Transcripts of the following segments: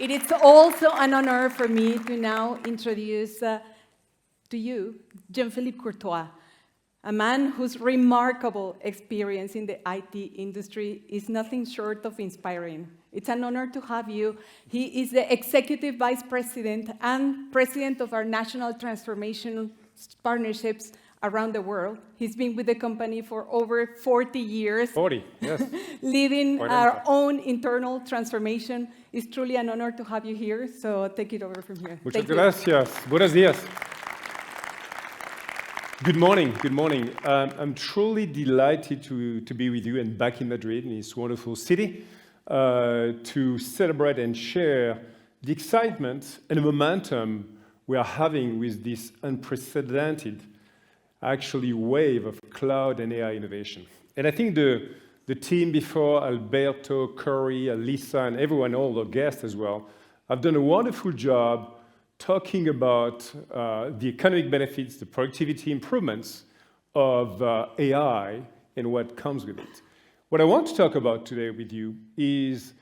It is also an honor for me to now introduce to you Philippe Courtois, a man whose remarkable experience in the IT industry is nothing short of inspiring. It's an honor to have you. He is the Executive Vice President and President of our National Transformation Partnerships around the world. He's been with the company for over 40 years. 40, yes. Leading our own internal transformation. It's truly an honor to have you here, so take it over from here. Muchas gracias. Buenos días. Good morning, good morning. I'm truly delighted to be with you and back in Madrid, in this wonderful city, to celebrate and share the excitement and the momentum we are having with this unprecedented actually wave of cloud and AI innovation. And I think the team before, Alberto, Corey, Lisa, and everyone, all the guests as well, have done a wonderful job talking about the economic benefits, the productivity improvements of AI and what comes with it. What I want to talk about today with you is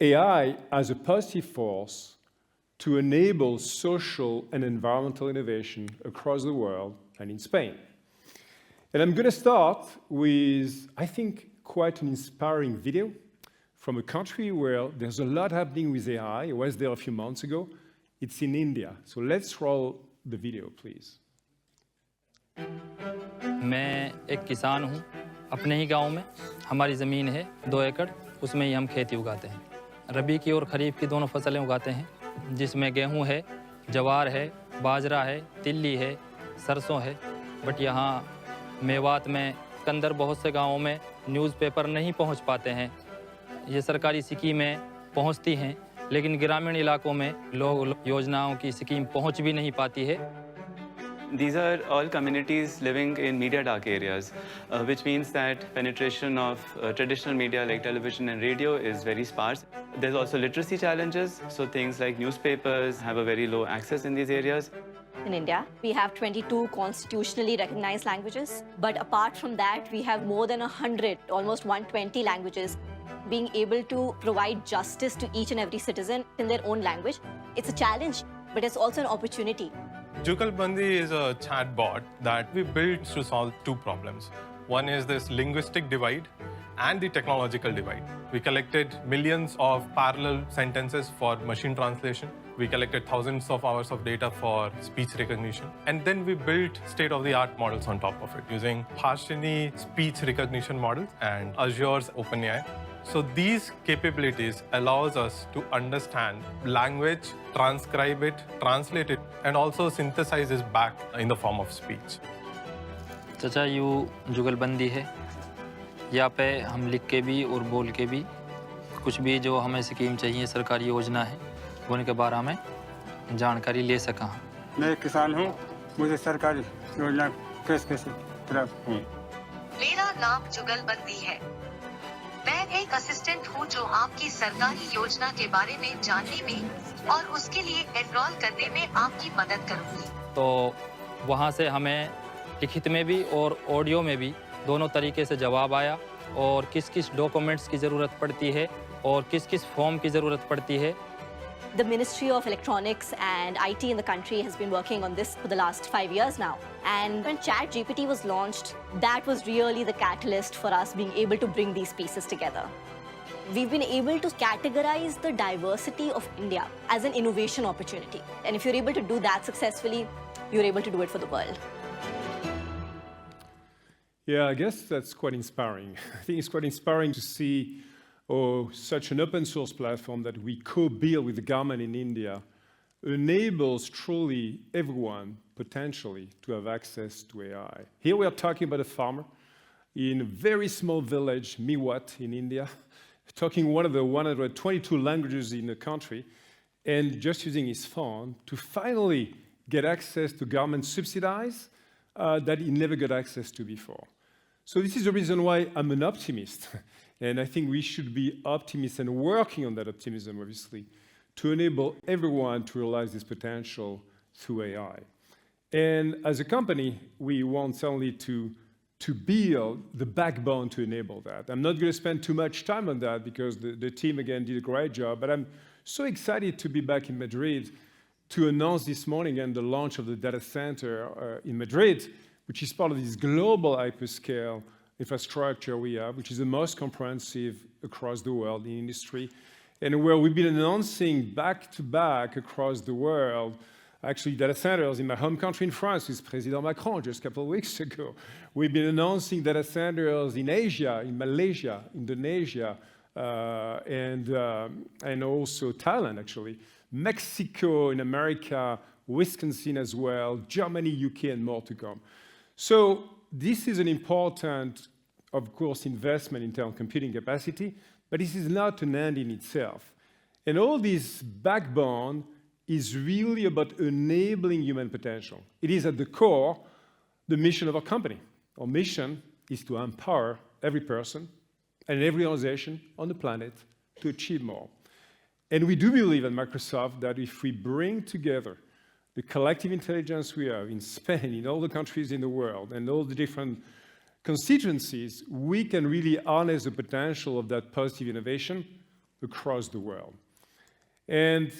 AI as a positive force to enable social and environmental innovation across the world and in Spain. And I'm going to start with, I think, quite an inspiring video from a country where there's a lot happening with AI. I was there a few months ago. It's in India. So let's roll the video, please. मैं एक किसान हूँ अपने ही गांव में हमारी ज़मीन है 2 एकड़ उसमें ही हम खेती उगाते हैं रबी की और खरीफ की दोनों फसलें उगाते हैं जिसमें गेहूं है जवार है बाजरा है तिल्ली है सरसों है बट यहाँ मेवात में अंदर बहुत से गांवों में न्यूज़पेपर नहीं पहुँच पाते हैं ये सरकारी स्कीमें पहुँचती हैं लेकिन ग्रामीण इलाकों में लोग योजनाओं की स्कीम पहुँच भी नहीं पाती है These are all communities living in media dark areas, which means that penetration of traditional media like television and radio is very sparse. There's also literacy challenges, so things like newspapers have a very low access in these areas. In India, we have 22 constitutionally recognized languages, but apart from that, we have more than 100, almost 120 languages. Being able to provide justice to each and every citizen in their own language, it's a challenge, but it's also an opportunity. Jugalbandi is a chatbot that we built to solve 2 problems. One is this linguistic divide and the technological divide. We collected millions of parallel sentences for machine translation. We collected thousands of hours of data for speech recognition. And then we built state-of-the-art models on top of it using Harshini speech recognition models and Azure's OpenAI. So these capabilities allows us to understand language, transcribe it, translate it, and also synthesize it back in the form of speech. चचा you जुगलबंदी है यहाँ पे हम लिख के भी और बोल के भी कुछ भी जो हमें स्कीम चाहिए सरकारी योजना है उनके बारे में जानकारी ले सका मैं किसान हूँ मुझे सरकारी योजना कैसे प्राप्त हुई मेरा नाम जुगलबंदी है मैं एक असिस्टेंट हूँ जो आपकी सरकारी योजना के बारे में जानने में और उसके लिए एनरोल करने में आपकी मदद करूँगी तो वहाँ से हमें लिखित में भी और ऑडियो में भी दोनों तरीके से जवाब आया और किस किस डॉक्यूमेंट्स की ज़रूरत पड़ती है और किस किस फॉर्म की ज़रूरत पड़ती है The Ministry of Electronics and IT in the country has been working on this for the last 5 years now. And when ChatGPT was launched, that was really the catalyst for us being able to bring these pieces together. We've been able to categorize the diversity of India as an innovation opportunity. And if you're able to do that successfully, you're able to do it for the world. Yeah, I guess that's quite inspiring. I think it's quite inspiring to see such an open source platform that we co-build with the government in India enables truly everyone potentially to have access to AI. Here we are talking about a farmer in a very small village, Mewat in India, talking one of the 122 languages in the country and just using his phone to finally get access to government subsidies that he never got access to before. So this is the reason why I'm an optimist. And I think we should be optimists and working on that optimism, obviously, to enable everyone to realize this potential through AI. And as a company, we want certainly to build the backbone to enable that. I'm not going to spend too much time on that because the team, again, did a great job, but I'm so excited to be back in Madrid to announce this morning and the launch of the data center in Madrid, which is part of this global hyperscale infrastructure we have, which is the most comprehensive across the world in industry, and where we've been announcing back-to-back across the world, actually data centers in my home country in France with President Macron just a couple of weeks ago. We've been announcing data centers in Asia, in Malaysia, Indonesia, and also Thailand, actually. Mexico, in America, Wisconsin as well, Germany, UK, and more to come. So this is an important, of course, investment in terms of computing capacity, but this is not an end in itself. And all this backbone is really about enabling human potential. It is at the core the mission of our company. Our mission is to empower every person and every organization on the planet to achieve more. And we do believe at Microsoft that if we bring together the collective intelligence we have in Spain, in all the countries in the world, and all the different constituencies, we can really harness the potential of that positive innovation across the world. And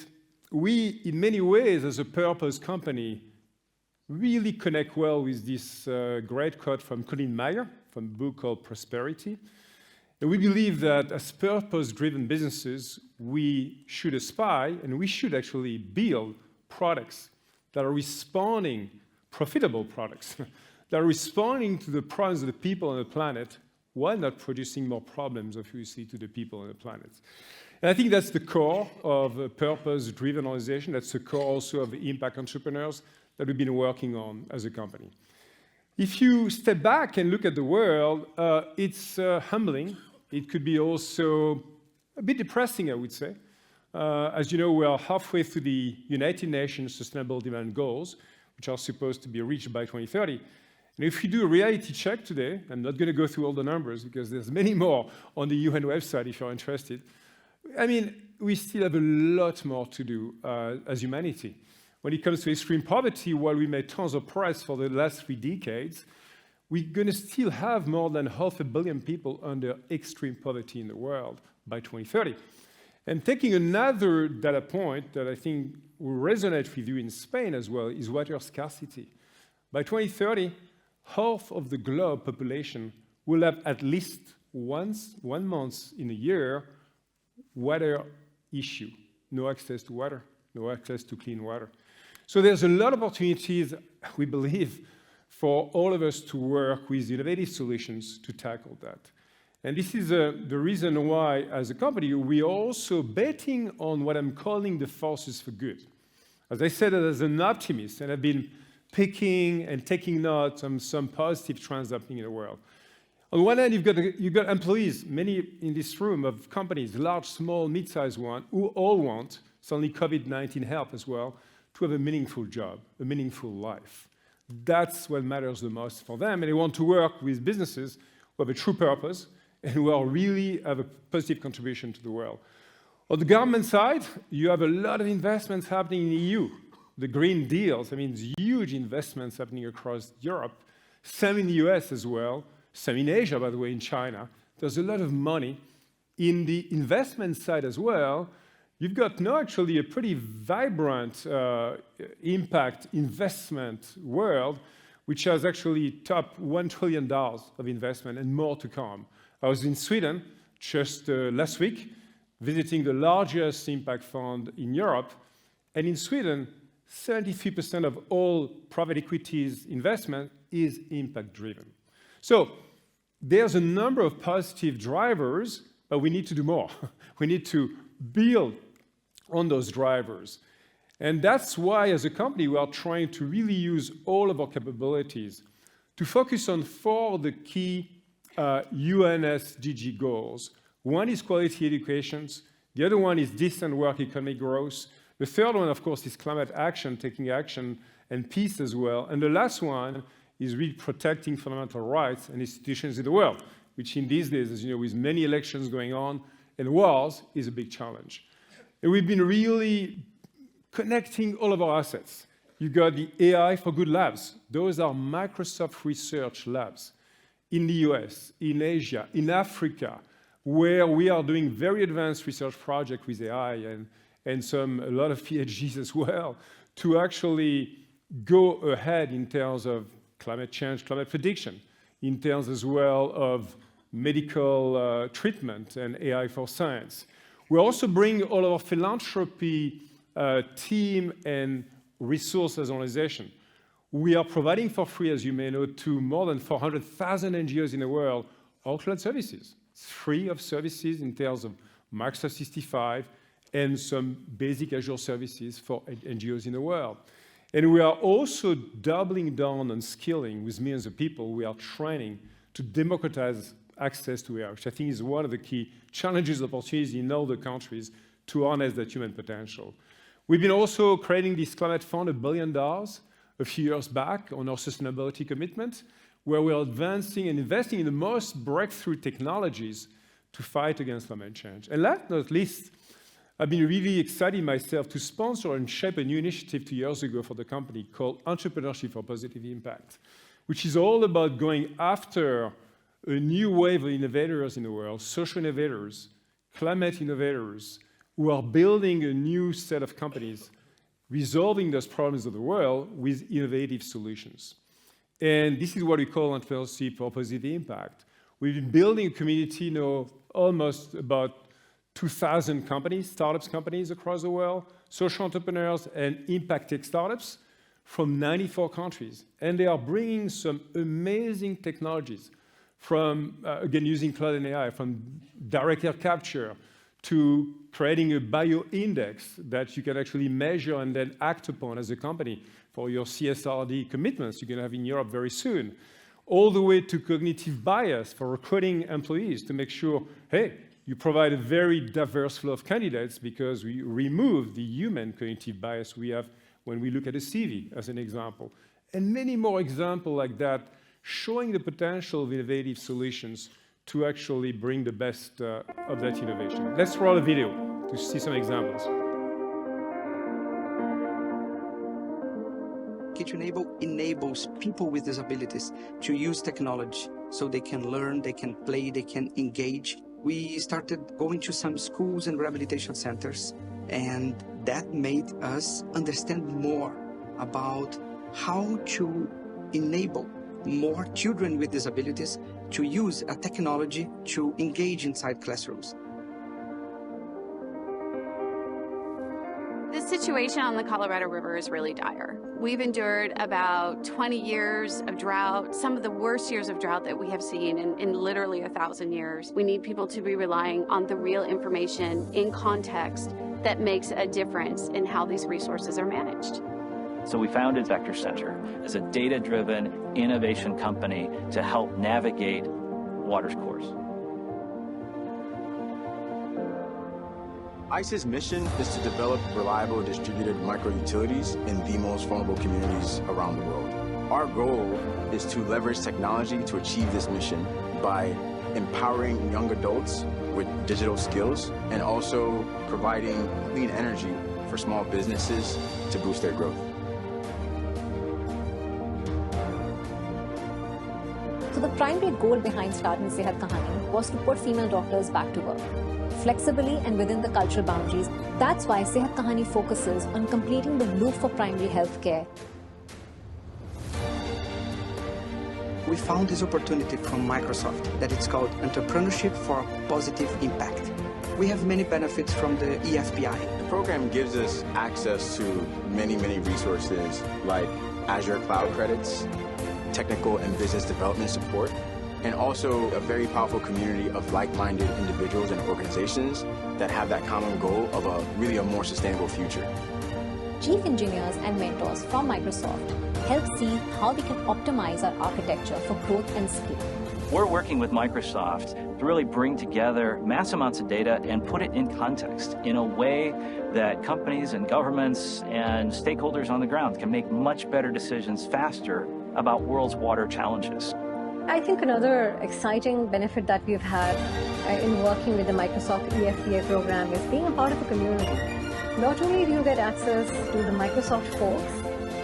we, in many ways, as a purpose company, really connect well with this great quote from Colin Mayer, from a book called Prosperity. And we believe that as purpose-driven businesses, we should aspire, and we should actually build products that are responding, profitable products, that are responding to the problems of the people on the planet, while not producing more problems, obviously, to the people on the planet. And I think that's the core of a purpose-driven organization. That's the core also of the impact entrepreneurs that we've been working on as a company. If you step back and look at the world, it's humbling. It could be also a bit depressing, I would say. As you know, we are halfway through the United Nations Sustainable Development Goals, which are supposed to be reached by 2030. And if you do a reality check today, I'm not going to go through all the numbers because there's many more on the UN website if you're interested. I mean, we still have a lot more to do as humanity. When it comes to extreme poverty, while we made tons of progress for the last 3 decades, we're going to still have more than 500 million people under extreme poverty in the world by 2030. And taking another data point that I think will resonate with you in Spain as well is water scarcity. By 2030, half of the globe population will have at least one month in a year water issue, no access to water, no access to clean water. So there's a lot of opportunities, we believe, for all of us to work with innovative solutions to tackle that. And this is the reason why, as a company, we are also betting on what I'm calling the forces for good. As I said, as an optimist, and I've been picking and taking notes on some positive trends happening in the world. On one hand, you've got employees, many in this room, of companies, large, small, mid-sized ones, who all want, certainly COVID-19 help as well, to have a meaningful job, a meaningful life. That's what matters the most for them, and they want to work with businesses who have a true purpose and who are really have a positive contribution to the world. On the government side, you have a lot of investments happening in the EU. The Green Deals, I mean, huge investments happening across Europe, some in the US as well, some in Asia, by the way, in China. There's a lot of money. In the investment side as well, you've got now actually a pretty vibrant impact investment world, which has actually topped $1 trillion of investment and more to come. I was in Sweden just last week, visiting the largest impact fund in Europe. And in Sweden, 73% of all private equities investment is impact-driven. So there's a number of positive drivers, but we need to do more. We need to build on those drivers. And that's why, as a company, we are trying to really use all of our capabilities to focus on 4 of the key UN SDG goals. One is quality education. The other one is decent work, economic growth. The third one, of course, is climate action, taking action, and peace as well. And the last one is really protecting fundamental rights and institutions in the world, which in these days, as you know, with many elections going on and wars, is a big challenge. And we've been really connecting all of our assets. You've got the AI for Good labs. Those are Microsoft research labs in the US, in Asia, in Africa, where we are doing very advanced research projects with AI and a lot of PhDs as well, to actually go ahead in terms of climate change, climate prediction, in terms as well of medical treatment and AI for science. We also bring all of our philanthropy team and resources organization. We are providing for free, as you may know, to more than 400,000 NGOs in the world, all cloud services. It's free of services in terms of Microsoft 365 and some basic Azure services for NGOs in the world. And we are also doubling down on skilling with millions of people. We are training to democratize access to AI, which I think is one of the key challenges, opportunities in all the countries to harness that human potential. We've been also creating this climate fund, $1 billion, a few years back on our sustainability commitment, where we're advancing and investing in the most breakthrough technologies to fight against climate change. And last but not least, I've been really excited myself to sponsor and shape a new initiative 2 years ago for the company called Entrepreneurship for Positive Impact, which is all about going after a new wave of innovators in the world, social innovators, climate innovators, who are building a new set of companies, resolving those problems of the world with innovative solutions. And this is what we call Entrepreneurship for Positive Impact. We've been building a community now almost about 2,000 companies, startups companies across the world, social entrepreneurs and impact tech startups from 94 countries. And they are bringing some amazing technologies from, again, using cloud and AI, from direct air capture to creating a bio-index that you can actually measure and then act upon as a company for your CSRD commitments you're going to have in Europe very soon, all the way to cognitive bias for recruiting employees to make sure, hey, you provide a very diverse flow of candidates because we remove the human cognitive bias we have when we look at a CV, as an example. And many more examples like that, showing the potential of innovative solutions to actually bring the best of that innovation. Let's roll a video to see some examples. Kitchen enables people with disabilities to use technology so they can learn, they can play, they can engage. We started going to some schools and rehabilitation centers, and that made us understand more about how to enable more children with disabilities to use a technology to engage inside classrooms. The situation on the Colorado River is really dire. We've endured about 20 years of drought, some of the worst years of drought that we have seen in literally 1,000 years. We need people to be relying on the real information in context that makes a difference in how these resources are managed. So we founded Vector Center as a data-driven innovation company to help navigate water's course. ICE's mission is to develop reliable distributed microutilities in the most vulnerable communities around the world. Our goal is to leverage technology to achieve this mission by empowering young adults with digital skills and also providing clean energy for small businesses to boost their growth. So the primary goal behind starting Sehat Kahani was to put female doctors back to work, flexibly and within the cultural boundaries. That's why Sehat Kahani focuses on completing the loop for primary health care. We found this opportunity from Microsoft that it's called Entrepreneurship for Positive Impact. We have many benefits from the EFPI. The program gives us access to many resources like Azure Cloud credits, technical and business development support, and also a very powerful community of like-minded individuals and organizations that have that common goal of really a more sustainable future. Chief engineers and mentors from Microsoft help see how we can optimize our architecture for growth and scale. We're working with Microsoft to really bring together mass amounts of data and put it in context in a way that companies and governments and stakeholders on the ground can make much better decisions faster about world's water challenges. I think another exciting benefit that we've had in working with the Microsoft EFPA program is being a part of a community. Not only do you get access to the Microsoft folks,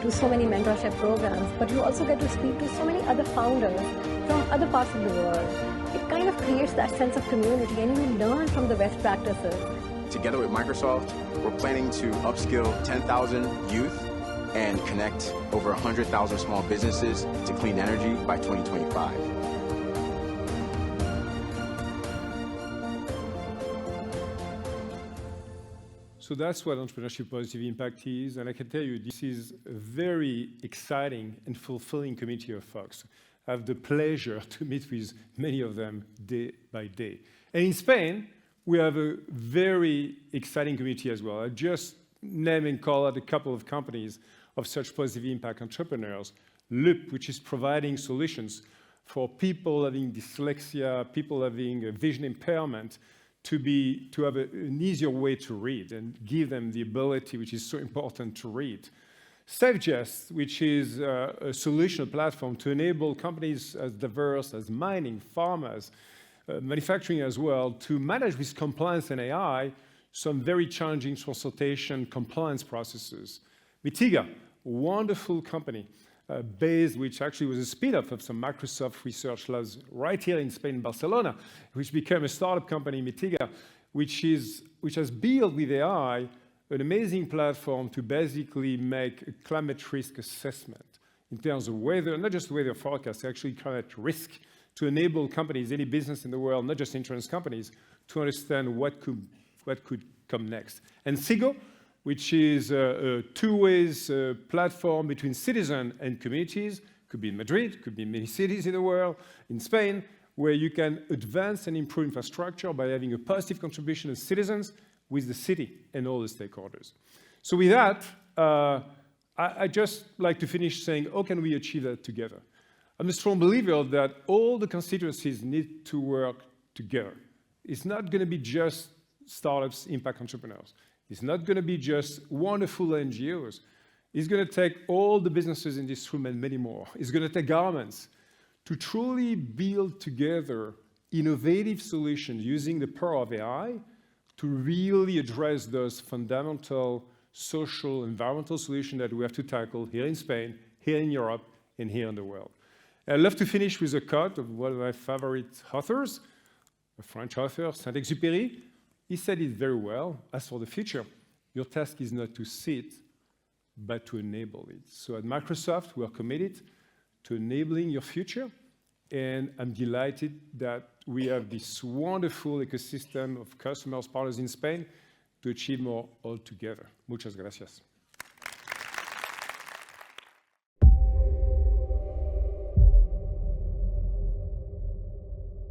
to so many mentorship programs, but you also get to speak to so many other founders from other parts of the world. It kind of creates that sense of community, and you learn from the best practices. Together with Microsoft, we're planning to upskill 10,000 youth and connect over 100,000 small businesses to clean energy by 2025. So that's what Entrepreneurship Positive Impact is, and I can tell you this is a very exciting and fulfilling community of folks. I have the pleasure to meet with many of them day by day. And in Spain, we have a very exciting community as well. I just name and call out a couple of companies of such positive impact entrepreneurs. Philippe, which is providing solutions for people having dyslexia, people having a vision impairment, to have an easier way to read and give them the ability, which is so important, to read. SafeJust, which is a solution, a platform to enable companies as diverse as mining, farmers, manufacturing as well, to manage with compliance and AI some very challenging transportation compliance processes. Mitiga, wonderful company, which actually was a spin-off of some Microsoft research labs right here in Spain, Barcelona, which became a startup company, Mitiga, which has built with AI an amazing platform to basically make a climate risk assessment in terms of weather, not just weather forecast, actually climate risk, to enable companies, any business in the world, not just insurance companies, to understand what could come next. And Sigo, which is a two-way platform between citizens and communities, could be in Madrid, could be in many cities in the world, in Spain, where you can advance and improve infrastructure by having a positive contribution of citizens with the city and all the stakeholders. So with that, I just like to finish saying, how can we achieve that together? I'm a strong believer that all the constituencies need to work together. It's not going to be just startups, impact entrepreneurs. It's not going to be just wonderful NGOs. It's going to take all the businesses in this room and many more. It's going to take governments to truly build together innovative solutions using the power of AI to really address those fundamental social, environmental solutions that we have to tackle here in Spain, here in Europe, and here in the world. And I'd love to finish with a quote of one of my favorite authors, a French author, Saint-Exupéry. He said it very well. As for the future, your task is not to sit, but to enable it. So at Microsoft, we are committed to enabling your future. And I'm delighted that we have this wonderful ecosystem of customers, partners in Spain to achieve more all together. Muchas gracias.